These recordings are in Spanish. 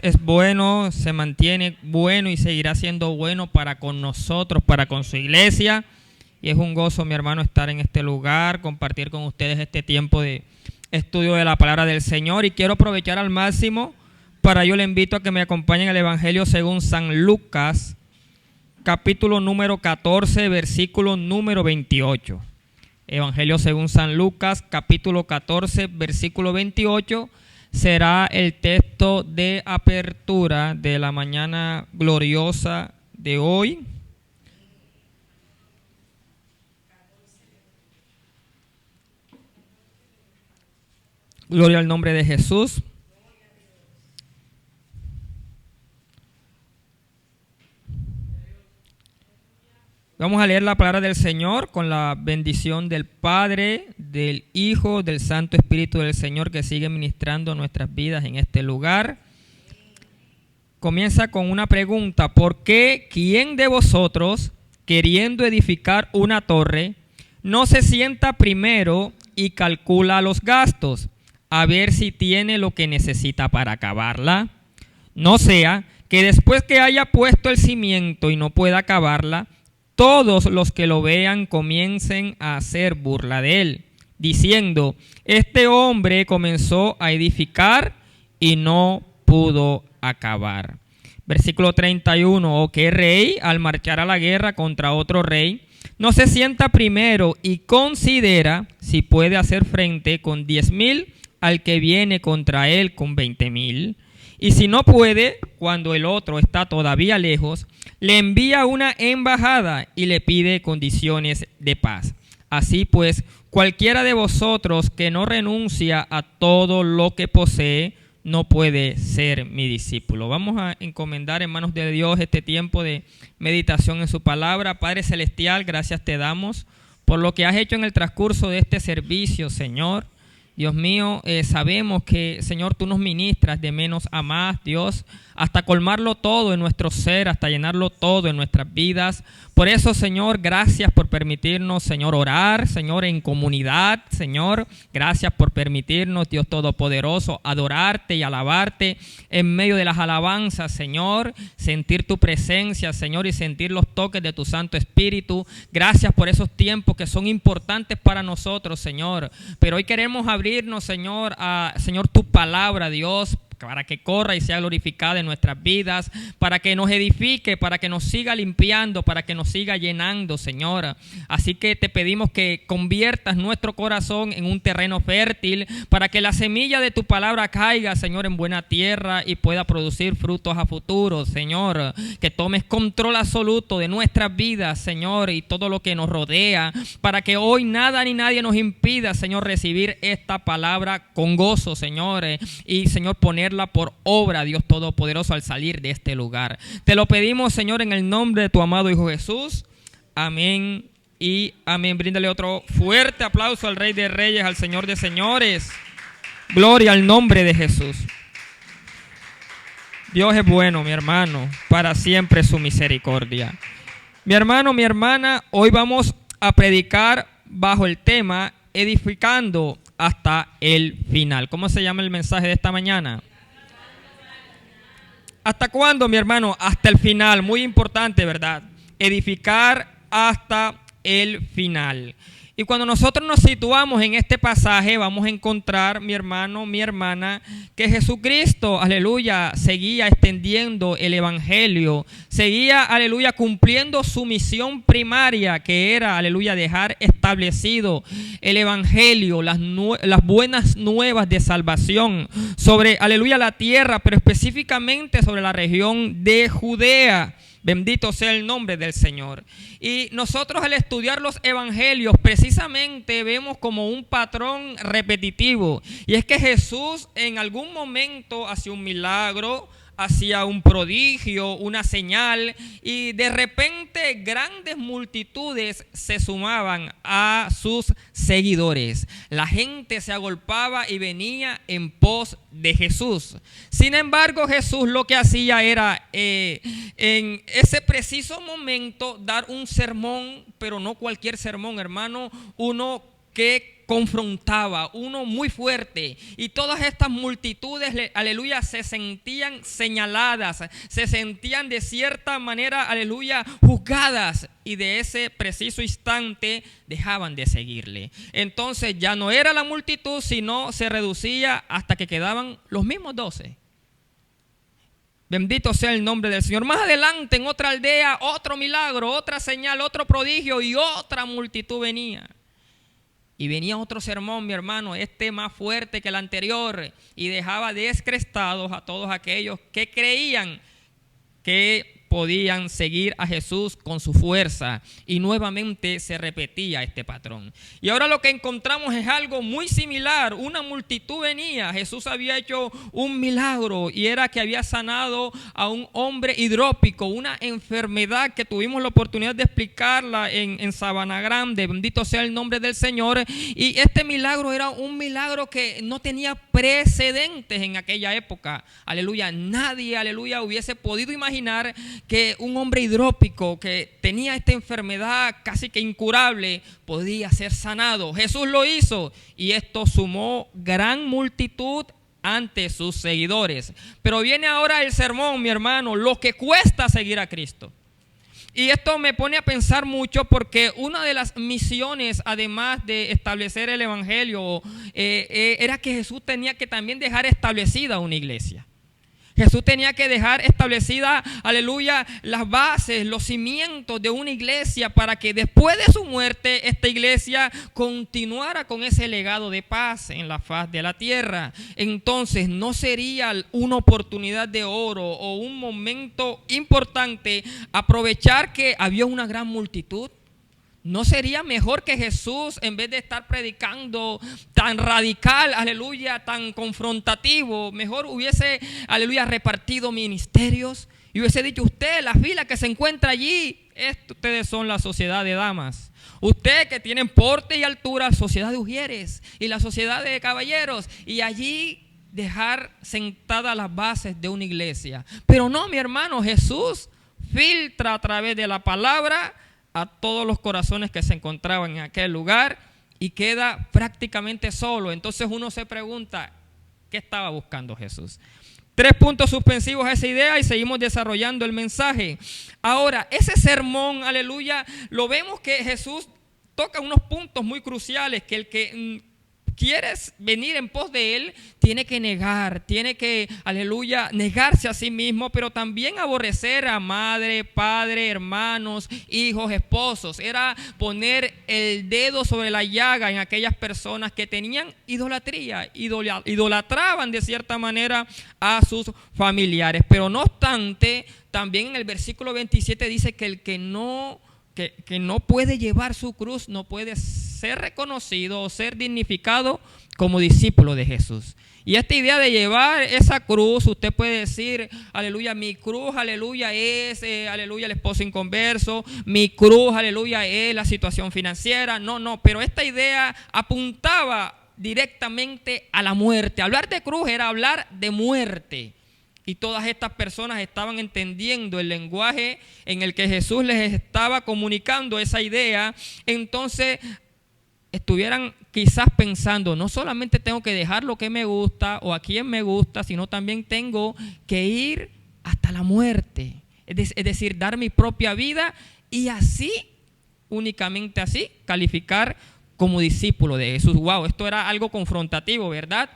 es bueno, se mantiene bueno y seguirá siendo bueno para con nosotros, para con su iglesia. Y es un gozo, mi hermano, estar en este lugar, compartir con ustedes este tiempo de estudio de la palabra del Señor. Y quiero aprovechar al máximo para ello le invito a que me acompañen al Evangelio según San Lucas, capítulo número 14, versículo número 28. Evangelio según San Lucas, capítulo 14, versículo 28, será el texto de apertura de la mañana gloriosa de hoy. Gloria al nombre de Jesús. Vamos a leer la palabra del Señor con la bendición del Padre, del Hijo, del Santo Espíritu del Señor que sigue ministrando nuestras vidas en este lugar. Comienza con una pregunta: ¿por qué quién de vosotros, queriendo edificar una torre, no se sienta primero y calcula los gastos, a ver si tiene lo que necesita para acabarla? No sea que después que haya puesto el cimiento y no pueda acabarla, todos los que lo vean comiencen a hacer burla de él, diciendo: este hombre comenzó a edificar y no pudo acabar. Versículo 31, ¿o qué rey al marchar a la guerra contra otro rey no se sienta primero y considera si puede hacer frente con 10,000 al que viene contra él con 20,000? Y si no puede, cuando el otro está todavía lejos, le envía una embajada y le pide condiciones de paz. Así pues, cualquiera de vosotros que no renuncia a todo lo que posee, no puede ser mi discípulo. Vamos a encomendar en manos de Dios este tiempo de meditación en su palabra. Padre Celestial, gracias te damos por lo que has hecho en el transcurso de este servicio, Señor. Dios mío, sabemos que, Señor, tú nos ministras de menos a más, Dios, hasta colmarlo todo en nuestro ser, hasta llenarlo todo en nuestras vidas. Por eso, Señor, gracias por permitirnos, Señor, orar, Señor, en comunidad, Señor. Gracias por permitirnos, Dios Todopoderoso, adorarte y alabarte en medio de las alabanzas, Señor. Sentir tu presencia, Señor, y sentir los toques de tu Santo Espíritu. Gracias por esos tiempos que son importantes para nosotros, Señor. Pero hoy queremos abrirnos, Señor, a, Señor, tu palabra, Dios, para que corra y sea glorificada en nuestras vidas, para que nos edifique, para que nos siga limpiando, para que nos siga llenando, Señor. Así que te pedimos que conviertas nuestro corazón en un terreno fértil, para que la semilla de tu palabra caiga, Señor, en buena tierra y pueda producir frutos a futuro, Señor. Que tomes control absoluto de nuestras vidas, Señor, y todo lo que nos rodea, para que hoy nada ni nadie nos impida, Señor, recibir esta palabra con gozo, Señor, y, Señor, poner por obra, Dios Todopoderoso, al salir de este lugar. Te lo pedimos, Señor, en el nombre de tu amado Hijo Jesús. Amén y amén. Bríndale otro fuerte aplauso al Rey de Reyes, al Señor de Señores. Gloria al nombre de Jesús. Dios es bueno, mi hermano, para siempre su misericordia. Mi hermano, mi hermana, hoy vamos a predicar bajo el tema edificando hasta el final. ¿Cómo se llama el mensaje de esta mañana? ¿Hasta cuándo, mi hermano? Hasta el final. Muy importante, ¿verdad? Edificar hasta el final. Y cuando nosotros nos situamos en este pasaje, vamos a encontrar, mi hermano, mi hermana, que Jesucristo, aleluya, seguía extendiendo el evangelio, seguía, aleluya, cumpliendo su misión primaria, que era, aleluya, dejar establecido el evangelio, las buenas nuevas de salvación sobre, aleluya, la tierra, pero específicamente sobre la región de Judea. Bendito sea el nombre del Señor. Y nosotros al estudiar los evangelios precisamente vemos como un patrón repetitivo. Y es que Jesús en algún momento hacía un milagro, hacía un prodigio, una señal, y de repente grandes multitudes se sumaban a sus seguidores. La gente se agolpaba y venía en pos de Jesús. Sin embargo, Jesús lo que hacía era en ese preciso momento dar un sermón, pero no cualquier sermón, hermano, uno que confrontaba, uno muy fuerte, y todas estas multitudes, aleluya, se sentían señaladas, se sentían de cierta manera, aleluya, juzgadas, y de ese preciso instante dejaban de seguirle. Entonces ya no era la multitud, sino se reducía hasta que quedaban los mismos 12. Bendito sea el nombre del Señor. Más adelante, en otra aldea, otro milagro, otra señal, otro prodigio, y otra multitud venía. Y venía otro sermón, mi hermano, más fuerte que el anterior, y dejaba descrestados a todos aquellos que creían que podían seguir a Jesús con su fuerza, y nuevamente se repetía este patrón. Y ahora lo que encontramos es algo muy similar. Una multitud venía. Jesús había hecho un milagro, y era que había sanado a un hombre hidrópico, una enfermedad que tuvimos la oportunidad de explicarla en Sabana Grande. Bendito sea el nombre del Señor. Y este milagro era un milagro que no tenía precedentes en aquella época. Aleluya. Nadie, aleluya, hubiese podido imaginar que un hombre hidrópico que tenía esta enfermedad casi que incurable podía ser sanado. Jesús lo hizo, y esto sumó gran multitud ante sus seguidores. Pero viene ahora el sermón, mi hermano, lo que cuesta seguir a Cristo. Y esto me pone a pensar mucho, porque una de las misiones, además de establecer el evangelio, era que Jesús tenía que también dejar establecida una iglesia. Jesús tenía que dejar establecida, aleluya, las bases, los cimientos de una iglesia, para que después de su muerte esta iglesia continuara con ese legado de paz en la faz de la tierra. Entonces no sería una oportunidad de oro o un momento importante aprovechar que había una gran multitud. ¿No sería mejor que Jesús, en vez de estar predicando tan radical, aleluya, tan confrontativo, mejor hubiese, aleluya, repartido ministerios y hubiese dicho: usted, la fila que se encuentra allí, ustedes son la sociedad de damas, usted que tienen porte y altura, sociedad de ujieres y la sociedad de caballeros, y allí dejar sentadas las bases de una iglesia? Pero no, mi hermano, Jesús filtra a través de la palabra a todos los corazones que se encontraban en aquel lugar, y queda prácticamente solo. Entonces uno se pregunta, ¿qué estaba buscando Jesús? 3 puntos suspensivos a esa idea, y seguimos desarrollando el mensaje. Ahora, ese sermón, aleluya, lo vemos que Jesús toca unos puntos muy cruciales, que el que quieres venir en pos de él, tiene que negar, tiene que, aleluya, negarse a sí mismo, pero también aborrecer a madre, padre, hermanos, hijos, esposos. Era poner el dedo sobre la llaga en aquellas personas que tenían idolatría, idolatraban de cierta manera a sus familiares. Pero no obstante, también en el versículo 27 dice que el que no puede llevar su cruz no puede ser reconocido o ser dignificado como discípulo de Jesús. Y esta idea de llevar esa cruz, usted puede decir, aleluya, mi cruz, aleluya, es, aleluya, el esposo inconverso, mi cruz, aleluya, es la situación financiera. No, pero esta idea apuntaba directamente a la muerte. Hablar de cruz era hablar de muerte. Y todas estas personas estaban entendiendo el lenguaje en el que Jesús les estaba comunicando esa idea. Entonces estuvieran quizás pensando: no solamente tengo que dejar lo que me gusta o a quien me gusta, sino también tengo que ir hasta la muerte. Es decir, dar mi propia vida, y así, únicamente así, calificar como discípulo de Jesús. Wow, esto era algo confrontativo, ¿verdad?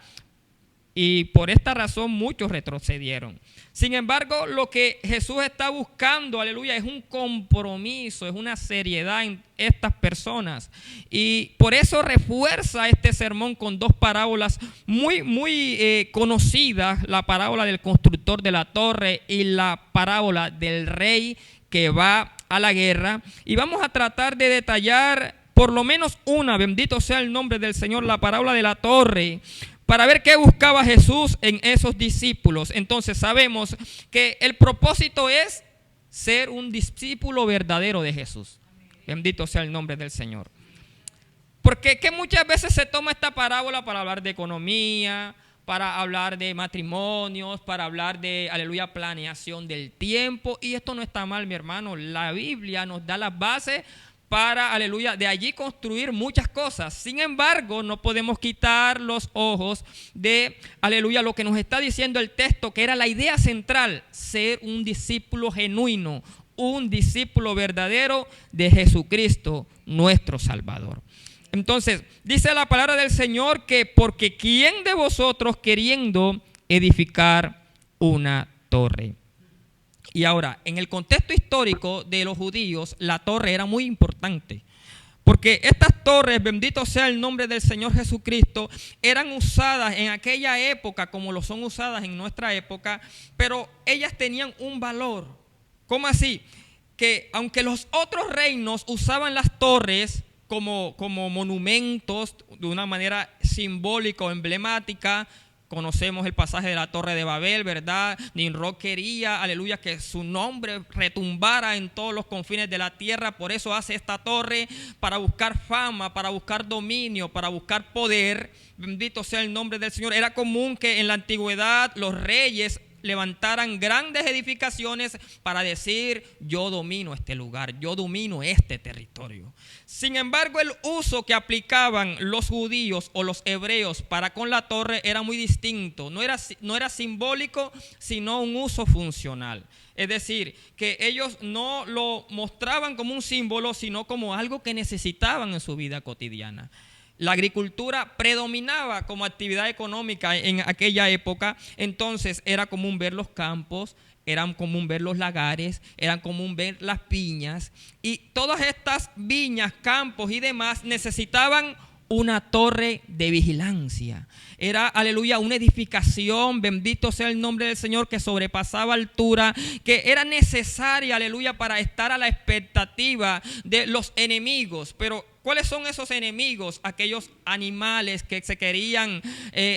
Y por esta razón muchos retrocedieron. Sin embargo, lo que Jesús está buscando, aleluya, es un compromiso, es una seriedad en estas personas. Y por eso refuerza este sermón con 2 parábolas muy conocidas: la parábola del constructor de la torre y la parábola del rey que va a la guerra. Y vamos a tratar de detallar por lo menos una, bendito sea el nombre del Señor, la parábola de la torre, para ver qué buscaba Jesús en esos discípulos. Entonces sabemos que el propósito es ser un discípulo verdadero de Jesús. Bendito sea el nombre del Señor. Porque que muchas veces se toma esta parábola para hablar de economía, para hablar de matrimonios, para hablar de, aleluya, planeación del tiempo. Y esto no está mal, mi hermano. La Biblia nos da las bases para, aleluya, de allí construir muchas cosas. Sin embargo, no podemos quitar los ojos de, aleluya, lo que nos está diciendo el texto, que era la idea central: ser un discípulo genuino, un discípulo verdadero de Jesucristo, nuestro Salvador. Entonces, dice la palabra del Señor que porque ¿quién de vosotros queriendo edificar una torre? Y ahora, en el contexto histórico de los judíos, la torre era muy importante. Porque estas torres, bendito sea el nombre del Señor Jesucristo, eran usadas en aquella época como lo son usadas en nuestra época, pero ellas tenían un valor. ¿Cómo así? Que aunque los otros reinos usaban las torres como monumentos de una manera simbólica o emblemática, conocemos el pasaje de la Torre de Babel, ¿verdad? Nimrod quería, aleluya, que su nombre retumbara en todos los confines de la tierra. Por eso hace esta torre, para buscar fama, para buscar dominio, para buscar poder. Bendito sea el nombre del Señor. Era común que en la antigüedad los reyes levantaran grandes edificaciones para decir: yo domino este lugar, yo domino este territorio. Sin embargo, el uso que aplicaban los judíos o los hebreos para con la torre era muy distinto. No era simbólico, sino un uso funcional. Es decir, que ellos no lo mostraban como un símbolo, sino como algo que necesitaban en su vida cotidiana. La agricultura predominaba como actividad económica en aquella época. Entonces era común ver los campos, era común ver los lagares, era común ver las viñas. Y todas estas viñas, campos y demás necesitaban una torre de vigilancia. Era, aleluya, una edificación, bendito sea el nombre del Señor, que sobrepasaba altura, que era necesaria, aleluya, para estar a la expectativa de los enemigos. Pero ¿cuáles son esos enemigos? Aquellos animales que se querían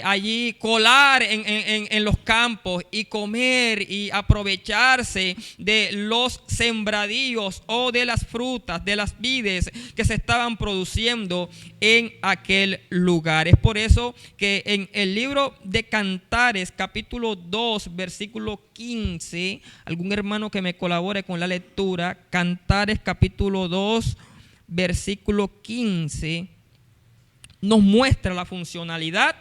allí colar en los campos y comer y aprovecharse de los sembradíos o de las frutas, de las vides que se estaban produciendo en aquel lugar. Es por eso que en el libro de Cantares, capítulo 2, versículo 15, algún hermano que me colabore con la lectura, Cantares capítulo 2, versículo 15, nos muestra la funcionalidad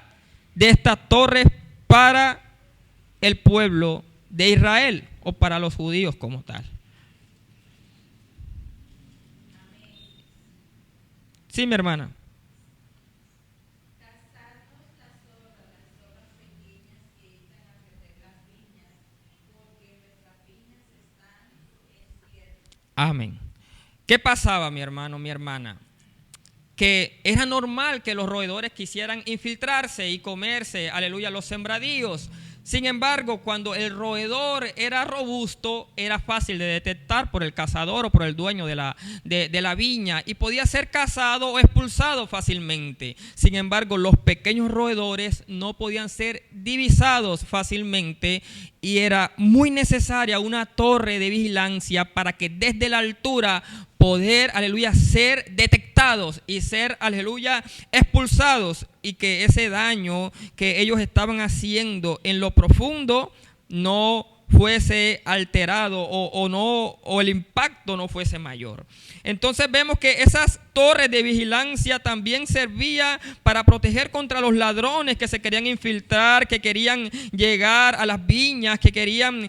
de estas torres para el pueblo de Israel o para los judíos como tal. Sí, mi hermana. Amén. ¿Qué pasaba, mi hermano, mi hermana? Que era normal que los roedores quisieran infiltrarse y comerse, aleluya, los sembradíos. Sin embargo, cuando el roedor era robusto, era fácil de detectar por el cazador o por el dueño de la viña, y podía ser cazado o expulsado fácilmente. Sin embargo, los pequeños roedores no podían ser divisados fácilmente, y era muy necesaria una torre de vigilancia para que desde la altura poder, aleluya, ser detectados y ser, aleluya, expulsados, y que ese daño que ellos estaban haciendo en lo profundo no fuese alterado o el impacto no fuese mayor. Entonces vemos que esas torres de vigilancia también servían para proteger contra los ladrones que se querían infiltrar, que querían llegar a las viñas, que querían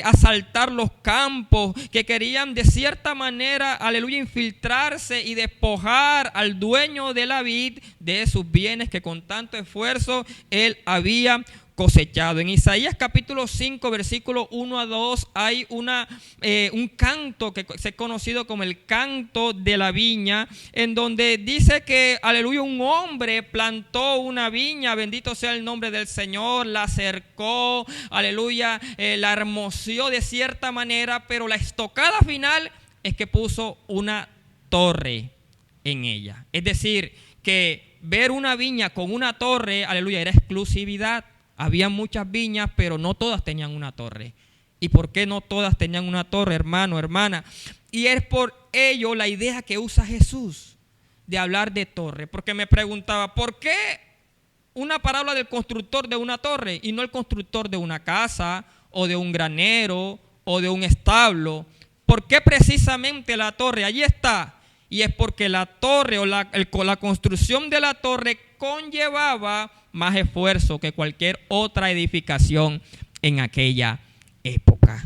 asaltar los campos, que querían de cierta manera, aleluya, infiltrarse y despojar al dueño de la vid de sus bienes que con tanto esfuerzo él había cosechado. En Isaías capítulo 5, versículo 1 a 2, hay un canto que se ha conocido como el canto de la viña, en donde dice que, aleluya, un hombre plantó una viña, bendito sea el nombre del Señor, la cercó, aleluya, la hermoseó de cierta manera, pero la estocada final es que puso una torre en ella. Es decir, que ver una viña con una torre, aleluya, era exclusividad. Había muchas viñas, pero no todas tenían una torre. ¿Y por qué no todas tenían una torre, hermano, hermana? Y es por ello la idea que usa Jesús de hablar de torre. Porque me preguntaba, ¿por qué una parábola del constructor de una torre y no el constructor de una casa o de un granero o de un establo? ¿Por qué precisamente la torre? Allí está. Y es porque la torre o la construcción de la torre conllevaba más esfuerzo que cualquier otra edificación en aquella época.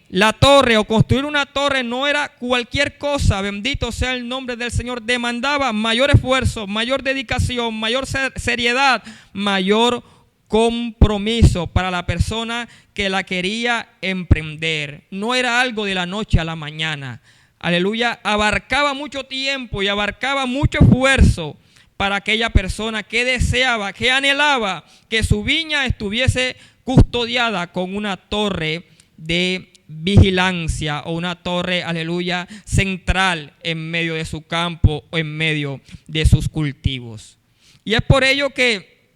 La torre o construir una torre no era cualquier cosa, bendito sea el nombre del Señor, demandaba mayor esfuerzo, mayor dedicación, mayor seriedad, mayor compromiso para la persona que la quería emprender. No era algo de la noche a la mañana. Aleluya, abarcaba mucho tiempo y abarcaba mucho esfuerzo para aquella persona que deseaba, que anhelaba que su viña estuviese custodiada con una torre de vigilancia o una torre, aleluya, central en medio de su campo o en medio de sus cultivos. Y es por ello que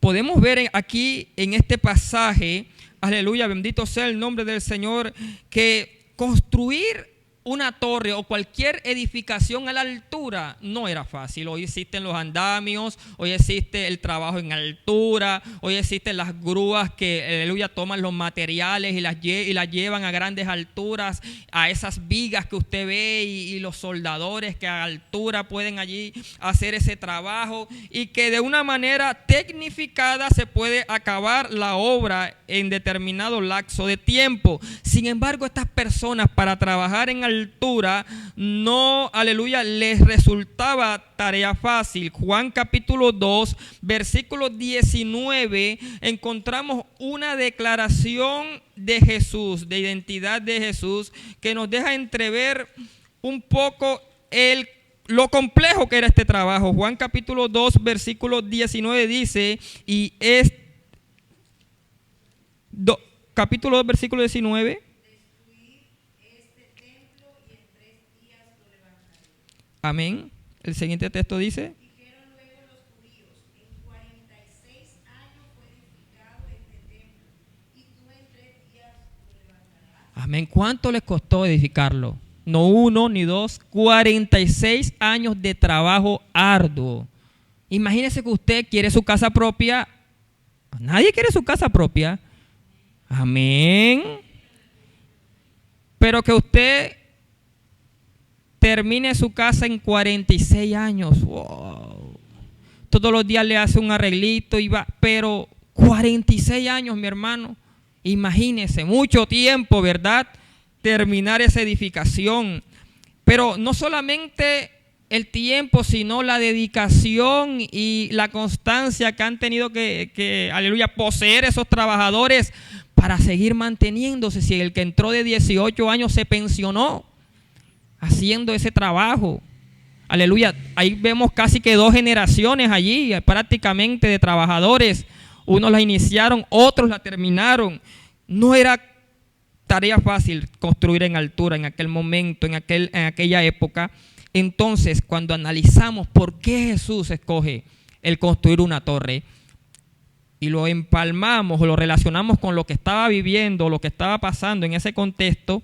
podemos ver aquí en este pasaje, aleluya, bendito sea el nombre del Señor, que construir una torre o cualquier edificación a la altura no era fácil. Hoy existen los andamios, hoy existe el trabajo en altura, hoy existen las grúas que, aleluya, toman los materiales y las llevan a grandes alturas, a esas vigas que usted ve y los soldadores que a altura pueden allí hacer ese trabajo y que de una manera tecnificada se puede acabar la obra en determinado lapso de tiempo. Sin embargo, estas personas para trabajar en altura no, aleluya, les resultaba tarea fácil. Juan capítulo 2, versículo 19, encontramos una declaración de Jesús, de identidad de Jesús, que nos deja entrever un poco lo complejo que era este trabajo. Juan capítulo 2, versículo 19 dice, y es capítulo 2, versículo 19. Amén. El siguiente texto dice: dijeron luego los judíos, en 46 años fue edificado este templo, y tú en 3 días lo levantarás. Amén. ¿Cuánto les costó edificarlo? No 1 ni 2, 46 años de trabajo arduo. Imagínese que usted quiere su casa propia. Nadie quiere su casa propia. Amén. Pero que usted termine su casa en 46 años. Wow. Todos los días le hace un arreglito y va, pero 46 años, mi hermano. Imagínese, mucho tiempo, ¿verdad? Terminar esa edificación. Pero no solamente el tiempo, sino la dedicación y la constancia que han tenido que aleluya, poseer esos trabajadores para seguir manteniéndose. Si el que entró de 18 años se pensionó haciendo ese trabajo, aleluya, ahí vemos casi que 2 generaciones allí prácticamente de trabajadores. Unos la iniciaron, otros la terminaron. No era tarea fácil construir en altura en aquel momento, en aquella época. Entonces, cuando analizamos por qué Jesús escoge el construir una torre y lo empalmamos o lo relacionamos con lo que estaba viviendo, lo que estaba pasando en ese contexto,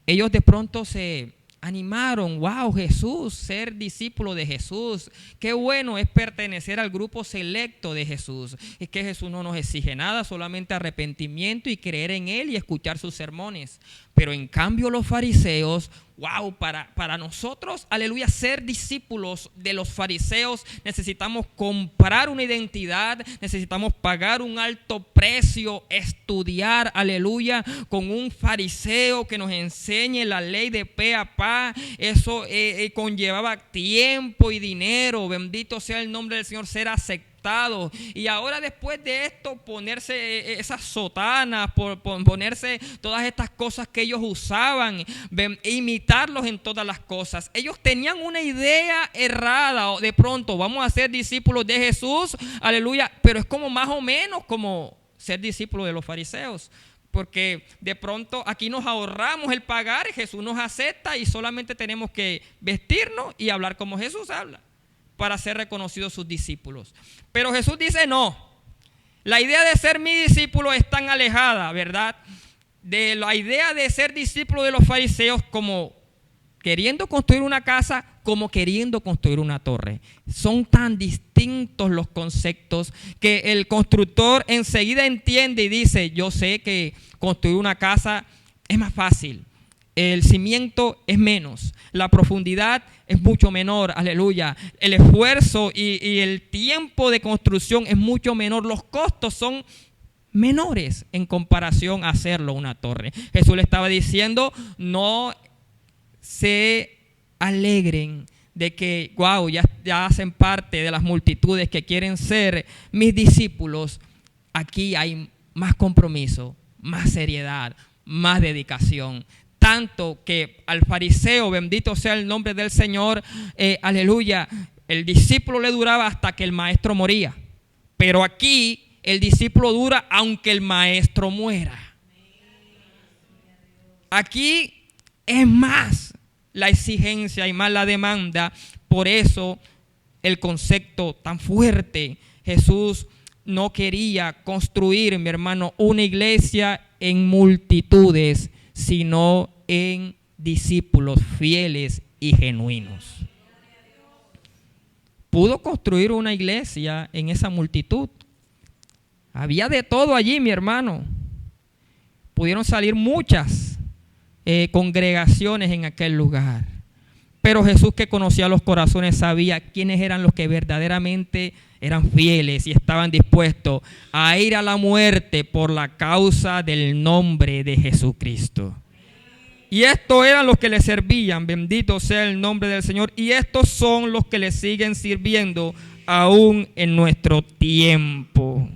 ellos de pronto se animaron. Wow, Jesús, ser discípulo de Jesús, qué bueno es pertenecer al grupo selecto de Jesús. Es que Jesús no nos exige nada, solamente arrepentimiento y creer en Él y escuchar sus sermones. Pero en cambio los fariseos, wow, para nosotros, aleluya, ser discípulos de los fariseos necesitamos comprar una identidad, necesitamos pagar un alto precio, estudiar, aleluya, con un fariseo que nos enseñe la ley de pe a pa. Eso conllevaba tiempo y dinero. Bendito sea el nombre del Señor, ser aceptado. Y ahora después de esto ponerse esas sotanas, ponerse todas estas cosas que ellos usaban, imitarlos en todas las cosas. Ellos tenían una idea errada, de pronto vamos a ser discípulos de Jesús, aleluya, pero es como más o menos como ser discípulos de los fariseos. Porque de pronto aquí nos ahorramos el pagar, Jesús nos acepta y solamente tenemos que vestirnos y hablar como Jesús habla para ser reconocidos sus discípulos. Pero Jesús dice no. La idea de ser mi discípulo es tan alejada, ¿verdad?, de la idea de ser discípulo de los fariseos, como queriendo construir una casa, como queriendo construir una torre. Son tan distintos los conceptos que el constructor enseguida entiende y dice: yo sé que construir una casa es más fácil. el cimiento es menos, la profundidad es mucho menor, aleluya. El esfuerzo y el tiempo de construcción es mucho menor, los costos son menores en comparación a hacerlo una torre. Jesús le estaba diciendo, no se alegren de que, wow, ya hacen parte de las multitudes que quieren ser mis discípulos. Aquí hay más compromiso, más seriedad, más dedicación. Tanto que al fariseo, bendito sea el nombre del Señor, aleluya, el discípulo le duraba hasta que el maestro moría. Pero aquí el discípulo dura aunque el maestro muera. Aquí es más la exigencia y más la demanda. Por eso el concepto tan fuerte. Jesús no quería construir, mi hermano, una iglesia en multitudes, sino en discípulos fieles y genuinos. Pudo construir una iglesia en esa multitud. Había de todo allí, mi hermano. Pudieron salir muchas congregaciones en aquel lugar. Pero Jesús, que conocía los corazones, sabía quiénes eran los que verdaderamente eran fieles y estaban dispuestos a ir a la muerte por la causa del nombre de Jesucristo. Y estos eran los que le servían, bendito sea el nombre del Señor. Y estos son los que le siguen sirviendo aún en nuestro tiempo.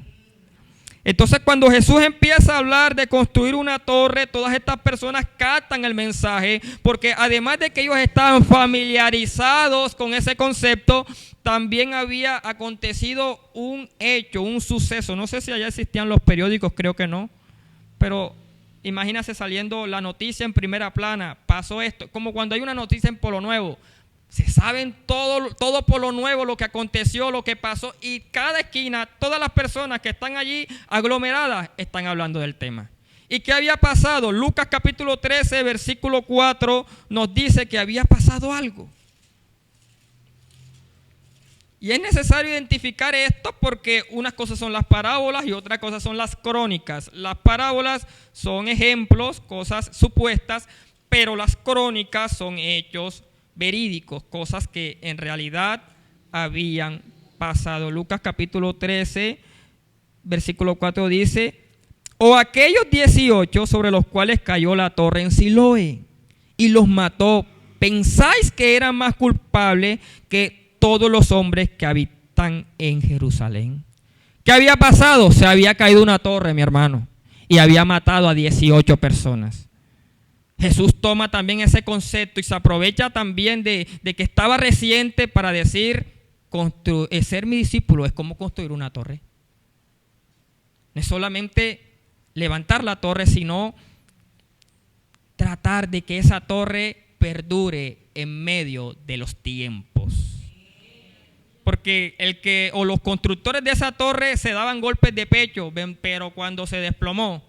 Entonces, cuando Jesús empieza a hablar de construir una torre, todas estas personas captan el mensaje, porque además de que ellos estaban familiarizados con ese concepto, también había acontecido un hecho, un suceso. No sé si allá existían los periódicos, creo que no, pero imagínase saliendo la noticia en primera plana, pasó esto, como cuando hay una noticia en Polo Nuevo. Se saben todo Polo Nuevo, lo que aconteció, lo que pasó, y cada esquina, todas las personas que están allí aglomeradas están hablando del tema. ¿Y qué había pasado? Lucas capítulo 13, versículo 4 nos dice que había pasado algo. Y es necesario identificar esto porque unas cosas son las parábolas y otras cosas son las crónicas. Las parábolas son ejemplos, cosas supuestas, pero las crónicas son hechos verídicos, cosas que en realidad habían pasado. Lucas capítulo 13, versículo 4 dice: o aquellos 18 sobre los cuales cayó la torre en Siloé y los mató, ¿pensáis que eran más culpables que todos los hombres que habitan en Jerusalén? ¿Qué había pasado? Se había caído una torre, mi hermano, y había matado a 18 personas. Jesús toma también ese concepto y se aprovecha también de que estaba reciente para decir, ser mi discípulo es como construir una torre. No es solamente levantar la torre, sino tratar de que esa torre perdure en medio de los tiempos. Porque los constructores de esa torre se daban golpes de pecho, pero cuando se desplomó,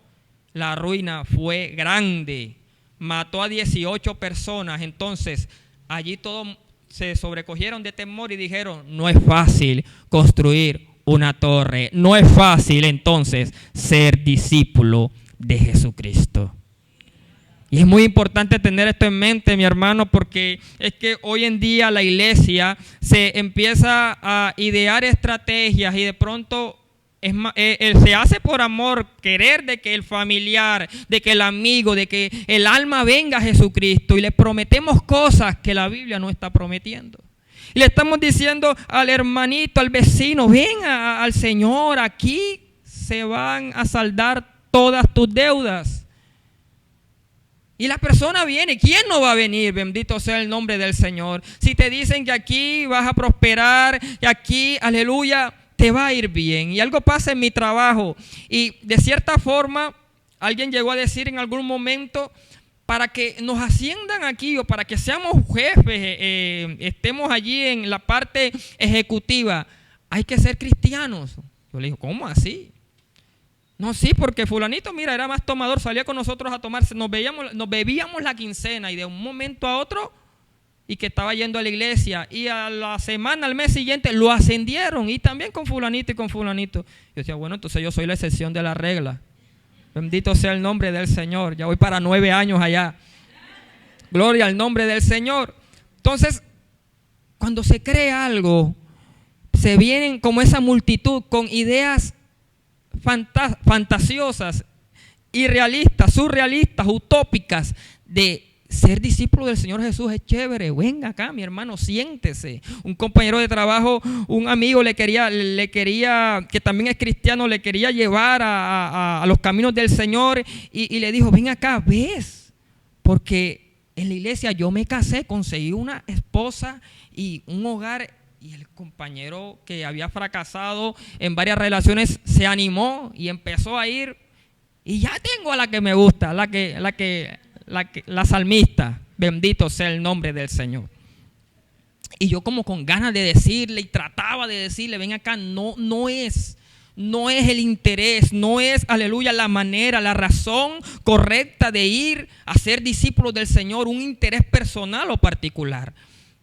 la ruina fue grande. Mató a 18 personas. Entonces allí todos se sobrecogieron de temor y dijeron: no es fácil construir una torre, no es fácil entonces ser discípulo de Jesucristo. Y es muy importante tener esto en mente, mi hermano, porque es que hoy en día la iglesia se empieza a idear estrategias y de pronto se hace por amor, querer de que el familiar, de que el amigo, de que el alma venga a Jesucristo, y le prometemos cosas que la Biblia no está prometiendo. Y le estamos diciendo al hermanito, al vecino: ven al Señor, aquí se van a saldar todas tus deudas. Y la persona viene. ¿Quién no va a venir? Bendito sea el nombre del Señor. Si te dicen que aquí vas a prosperar, que aquí, aleluya, te va a ir bien, y algo pasa en mi trabajo, y de cierta forma alguien llegó a decir en algún momento: para que nos asciendan aquí o para que seamos jefes, estemos allí en la parte ejecutiva, hay que ser cristianos. Yo le digo: ¿cómo así? No, sí, porque fulanito, mira, era más tomador, salía con nosotros a tomarse, nos bebíamos la quincena, y de un momento a otro, y que estaba yendo a la iglesia, y a la semana, al mes siguiente, lo ascendieron, y también con fulanito y con fulanito. Yo decía: bueno, entonces yo soy la excepción de la regla. Bendito sea el nombre del Señor. Ya voy para 9 años allá. Gloria al nombre del Señor. Entonces, cuando se crea algo, se vienen como esa multitud con ideas fantasiosas, irrealistas, surrealistas, utópicas de ser discípulo del Señor Jesús. Es chévere, venga acá mi hermano, siéntese. Un compañero de trabajo, un amigo le quería, que también es cristiano, le quería llevar a los caminos del Señor y le dijo, ven acá, ves, porque en la iglesia yo me casé, conseguí una esposa y un hogar. Y el compañero que había fracasado en varias relaciones se animó y empezó a ir. Y ya tengo a la que me gusta, la salmista. Bendito sea el nombre del Señor. Y yo como con ganas de decirle y trataba de decirle, ven acá, no es el interés, no es, aleluya, la manera, la razón correcta de ir a ser discípulo del Señor, un interés personal o particular.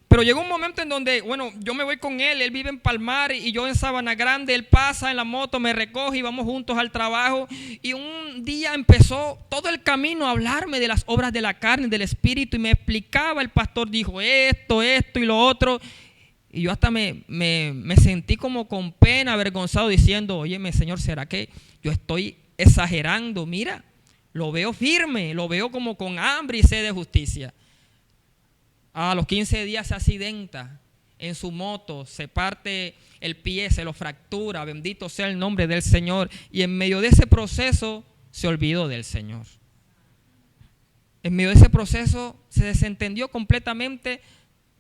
Pero llegó un momento en donde, bueno, yo me voy con él vive en Palmar y yo en Sabana Grande, él pasa en la moto, me recoge y vamos juntos al trabajo. Y un día empezó todo el camino a hablarme de las obras de la carne, del espíritu, y me explicaba, el pastor dijo esto y lo otro. Y yo hasta me sentí como con pena, avergonzado, diciendo, óyeme, Señor, ¿será que yo estoy exagerando? Mira, lo veo firme, lo veo como con hambre y sed de justicia. A los 15 días se accidenta en su moto, se parte el pie, se lo fractura, bendito sea el nombre del Señor. Y en medio de ese proceso se olvidó del Señor. En medio de ese proceso se desentendió completamente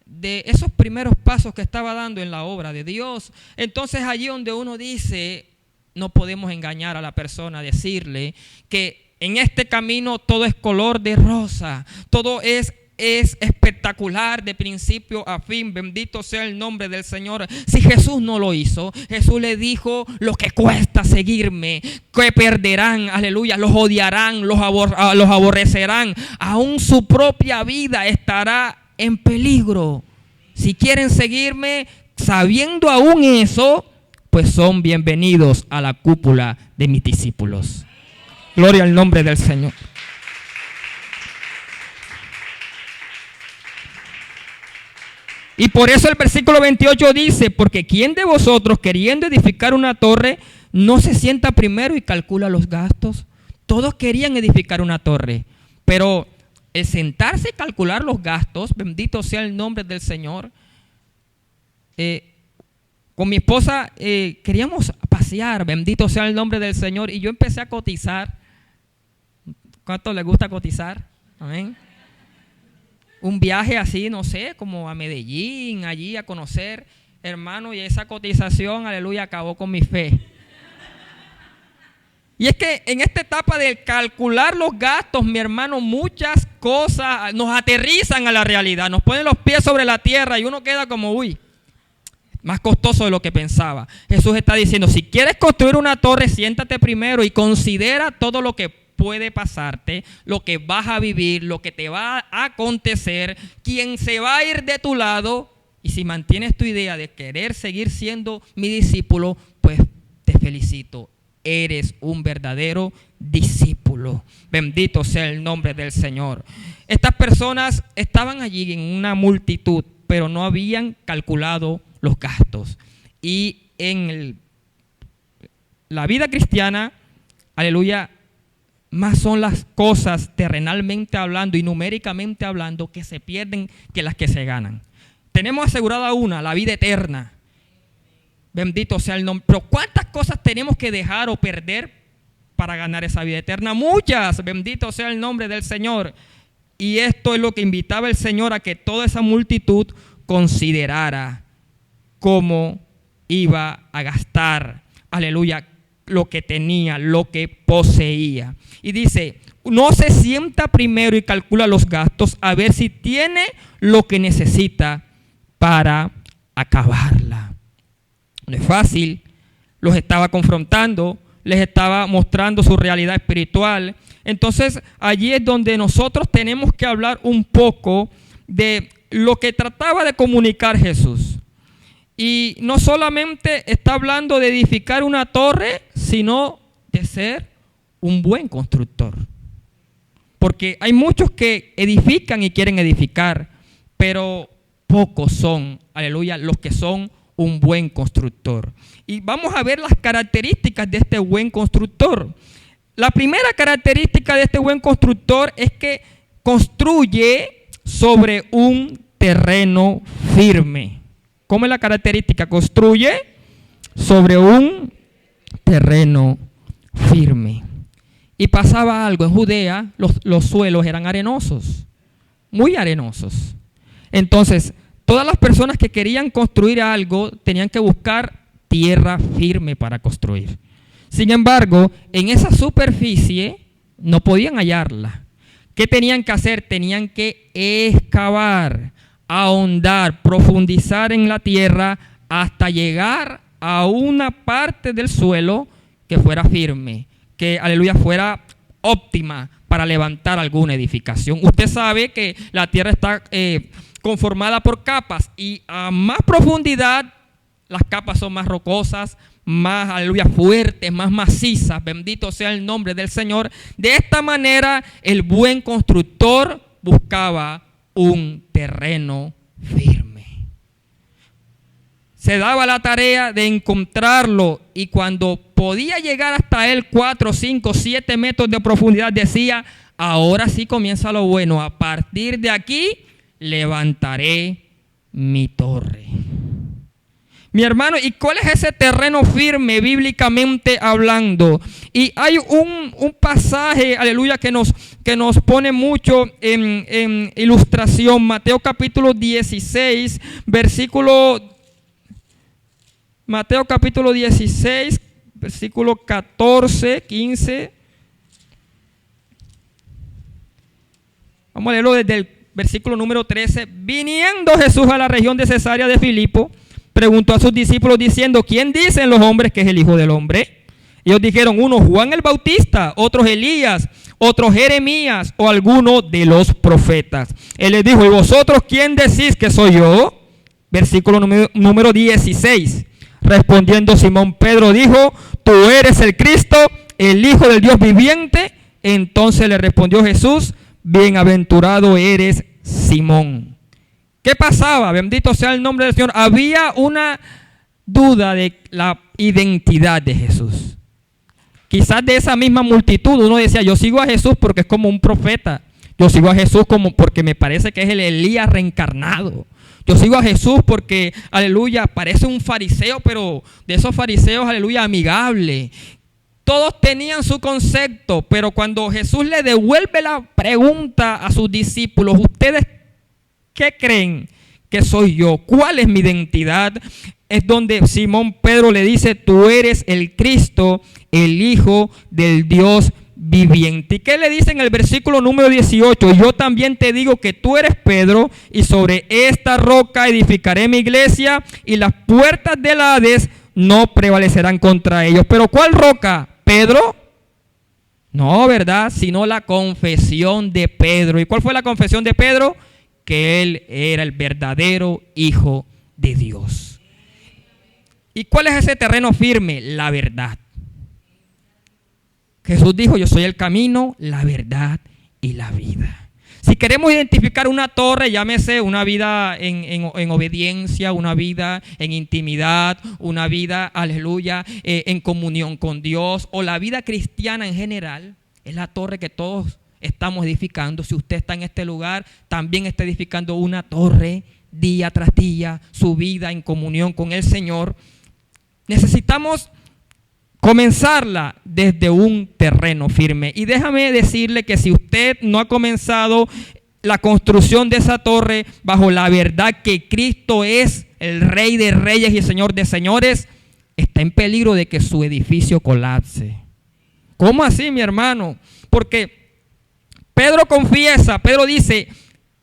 de esos primeros pasos que estaba dando en la obra de Dios. Entonces allí donde uno dice, no podemos engañar a la persona, decirle que en este camino todo es color de rosa, todo es espectacular de principio a fin. Bendito sea el nombre del Señor. Si Jesús no lo hizo, Jesús le dijo lo que cuesta seguirme, que perderán, aleluya, los odiarán, los aborrecerán, aún su propia vida estará en peligro. Si quieren seguirme, sabiendo aún eso, pues son bienvenidos a la cúpula de mis discípulos. Gloria al nombre del Señor. Y por eso el versículo 28 dice, porque ¿quién de vosotros queriendo edificar una torre no se sienta primero y calcula los gastos? Todos querían edificar una torre, pero el sentarse y calcular los gastos, bendito sea el nombre del Señor. Con mi esposa queríamos pasear, bendito sea el nombre del Señor, y yo empecé a cotizar. ¿Cuánto les gusta cotizar? Amén. Un viaje así, no sé, como a Medellín, allí a conocer, hermano, y esa cotización, aleluya, acabó con mi fe. Y es que en esta etapa de calcular los gastos, mi hermano, muchas cosas nos aterrizan a la realidad, nos ponen los pies sobre la tierra y uno queda como, uy, más costoso de lo que pensaba. Jesús está diciendo, si quieres construir una torre, siéntate primero y considera todo lo que puede pasarte, lo que vas a vivir, lo que te va a acontecer, quién se va a ir de tu lado. Y si mantienes tu idea de querer seguir siendo mi discípulo, pues te felicito, eres un verdadero discípulo. Bendito sea el nombre del Señor. Estas personas estaban allí en una multitud, pero no habían calculado los gastos. Y en la vida cristiana, aleluya, más son las cosas terrenalmente hablando y numéricamente hablando que se pierden que las que se ganan. Tenemos asegurada una, la vida eterna. Bendito sea el nombre. Pero ¿cuántas cosas tenemos que dejar o perder para ganar esa vida eterna? Muchas. Bendito sea el nombre del Señor. Y esto es lo que invitaba el Señor a que toda esa multitud considerara cómo iba a gastar, aleluya, lo que tenía, lo que poseía. Y dice, no se sienta primero y calcula los gastos a ver si tiene lo que necesita para acabarla. No es fácil, los estaba confrontando, les estaba mostrando su realidad espiritual. Entonces allí es donde nosotros tenemos que hablar un poco de lo que trataba de comunicar Jesús. Y no solamente está hablando de edificar una torre, sino de ser un buen constructor. porque hay muchos que edifican y quieren edificar, pero pocos son, aleluya, los que son un buen constructor. Y vamos a ver las características de este buen constructor. La primera característica de este buen constructor es que construye sobre un terreno firme. ¿Cómo es la característica? Construye sobre un terreno firme. Y pasaba algo, en Judea los suelos eran arenosos, muy arenosos. Entonces, todas las personas que querían construir algo tenían que buscar tierra firme para construir. Sin embargo, en esa superficie no podían hallarla. ¿Qué tenían que hacer? Tenían que excavar, ahondar, profundizar en la tierra hasta llegar a una parte del suelo que fuera firme, que, aleluya, fuera óptima para levantar alguna edificación. Usted sabe que la tierra está conformada por capas y a más profundidad las capas son más rocosas, más, aleluya, fuertes, más macizas. Bendito sea el nombre del Señor. De esta manera el buen constructor buscaba un terreno firme. Se daba la tarea de encontrarlo y cuando podía llegar hasta él 4, 5, 7 metros de profundidad decía: ahora sí comienza lo bueno, a partir de aquí levantaré mi torre. Mi hermano, ¿y cuál es ese terreno firme bíblicamente hablando? Y hay un pasaje, aleluya, que nos pone mucho en ilustración. Mateo capítulo 16, Mateo capítulo 16, versículo 14, 15. Vamos a leerlo desde el versículo número 13. Viniendo Jesús a la región de Cesarea de Filipo, preguntó a sus discípulos diciendo: ¿quién dicen los hombres que es el Hijo del Hombre? Ellos dijeron: unos Juan el Bautista, otros Elías, otros Jeremías o alguno de los profetas. Él les dijo: ¿y vosotros quién decís que soy yo? Versículo número 16. Respondiendo Simón Pedro dijo: tú eres el Cristo, el Hijo del Dios viviente. Entonces le respondió Jesús: bienaventurado eres Simón. ¿Qué pasaba? Bendito sea el nombre del Señor. Había una duda de la identidad de Jesús. Quizás de esa misma multitud uno decía: yo sigo a Jesús porque es como un profeta. Yo sigo a Jesús como porque me parece que es el Elías reencarnado. Yo sigo a Jesús porque, aleluya, parece un fariseo, pero de esos fariseos, aleluya, amigable. Todos tenían su concepto, pero cuando Jesús le devuelve la pregunta a sus discípulos: ¿ustedes qué creen que soy yo? ¿Cuál es mi identidad? Es donde Simón Pedro le dice: tú eres el Cristo, el Hijo del Dios viviente. ¿Y qué le dice en el versículo número 18? Yo también te digo que tú eres Pedro, y sobre esta roca edificaré mi iglesia, y las puertas del Hades no prevalecerán contra ellos. ¿Pero cuál roca? ¿Pedro? No, ¿verdad? Sino la confesión de Pedro. ¿Y cuál fue la confesión de Pedro? Que él era el verdadero Hijo de Dios. ¿Y cuál es ese terreno firme? La verdad. Jesús dijo: yo soy el camino, la verdad y la vida. Si queremos identificar una torre, llámese una vida en obediencia, una vida en intimidad, una vida, aleluya, en comunión con Dios, o la vida cristiana en general, es la torre que todos estamos edificando. Si usted está en este lugar, también está edificando una torre día tras día, su vida en comunión con el Señor. Necesitamos comenzarla desde un terreno firme. Y déjame decirle que si usted no ha comenzado la construcción de esa torre bajo la verdad que Cristo es el Rey de Reyes y el Señor de Señores, está en peligro de que su edificio colapse. ¿Cómo así, mi hermano? Porque Pedro confiesa, Pedro dice: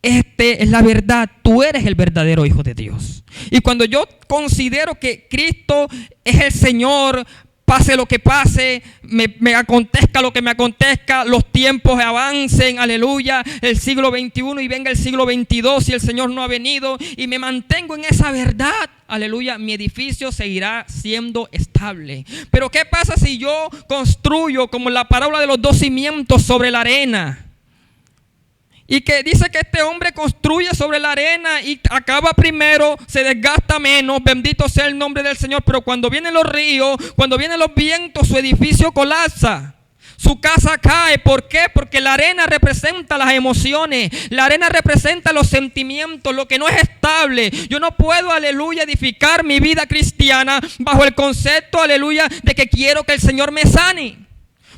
este es la verdad, tú eres el verdadero Hijo de Dios. Y cuando yo considero que Cristo es el Señor, pase lo que pase, me acontezca lo que me acontezca, los tiempos avancen, aleluya, el siglo XXI y venga el siglo XXII si el Señor no ha venido, y me mantengo en esa verdad, aleluya, mi edificio seguirá siendo estable. Pero ¿qué pasa si yo construyo como la parábola de los dos cimientos sobre la arena? Y que dice que este hombre construye sobre la arena y acaba primero, se desgasta menos, bendito sea el nombre del Señor. Pero cuando vienen los ríos, cuando vienen los vientos, su edificio colapsa. Su casa cae. ¿Por qué? Porque la arena representa las emociones. La arena representa los sentimientos, lo que no es estable. Yo no puedo, aleluya, edificar mi vida cristiana bajo el concepto, aleluya, de que quiero que el Señor me sane.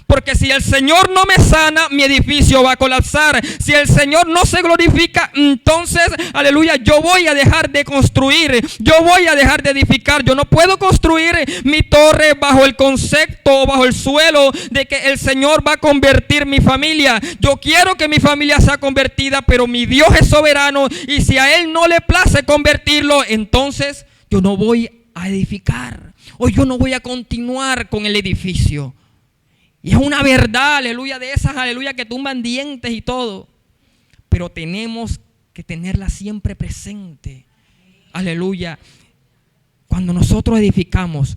Porque si el Señor no me sana, mi edificio va a colapsar. Si el Señor no se glorifica, entonces, aleluya, yo voy a dejar de construir. Yo voy a dejar de edificar. Yo no puedo construir mi torre bajo el concepto, bajo el suelo de que el Señor va a convertir mi familia. Yo quiero que mi familia sea convertida, pero mi Dios es soberano. Y si a Él no le place convertirlo, entonces yo no voy a edificar. O yo no voy a continuar con el edificio. Y es una verdad, aleluya, de esas, aleluya, que tumban dientes y todo. Pero tenemos que tenerla siempre presente. Aleluya. Cuando nosotros edificamos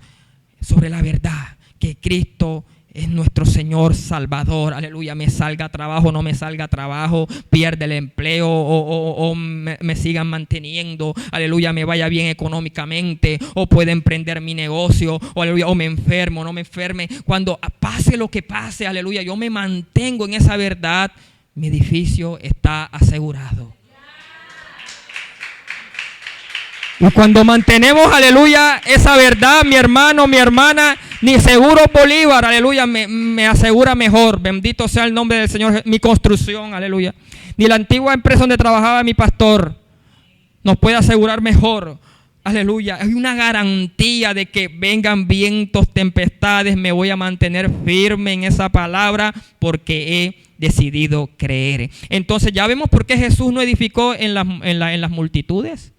sobre la verdad que Cristo es nuestro Señor Salvador, aleluya, me salga trabajo, no me salga trabajo, pierde el empleo o me sigan manteniendo, aleluya, me vaya bien económicamente, o pueda emprender mi negocio, o aleluya, o me enfermo, no me enferme. Cuando pase lo que pase, aleluya, yo me mantengo en esa verdad, mi edificio está asegurado. Y cuando mantenemos, aleluya, esa verdad, mi hermano, mi hermana, ni seguro Bolívar, aleluya, me asegura mejor. Bendito sea el nombre del Señor, mi construcción, aleluya. Ni la antigua empresa donde trabajaba mi pastor nos puede asegurar mejor. Aleluya, hay una garantía de que vengan vientos, tempestades, me voy a mantener firme en esa palabra porque he decidido creer. Entonces ya vemos por qué Jesús no edificó en las multitudes.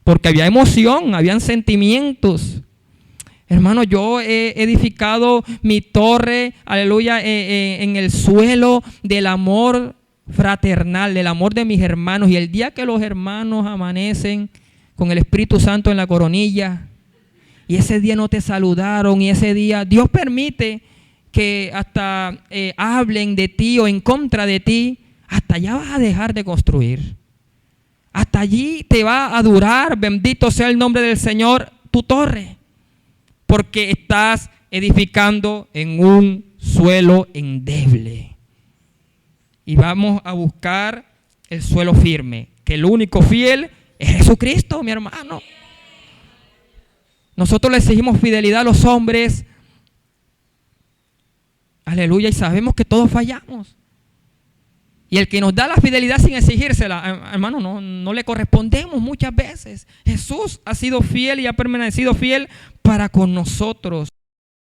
Porque había emoción, habían sentimientos. Hermano, yo he edificado mi torre, aleluya, en el suelo del amor fraternal, del amor de mis hermanos. Y el día que los hermanos amanecen con el Espíritu Santo en la coronilla, y ese día no te saludaron, y ese día Dios permite que hasta hablen de ti o en contra de ti, hasta allá vas a dejar de construir. Hasta allí te va a durar, bendito sea el nombre del Señor, tu torre. Porque estás edificando en un suelo endeble. Y vamos a buscar el suelo firme. Que el único fiel es Jesucristo, mi hermano. Nosotros le exigimos fidelidad a los hombres. Aleluya, y sabemos que todos fallamos. Y el que nos da la fidelidad sin exigírsela, hermano, no le correspondemos muchas veces. Jesús ha sido fiel y ha permanecido fiel para con nosotros.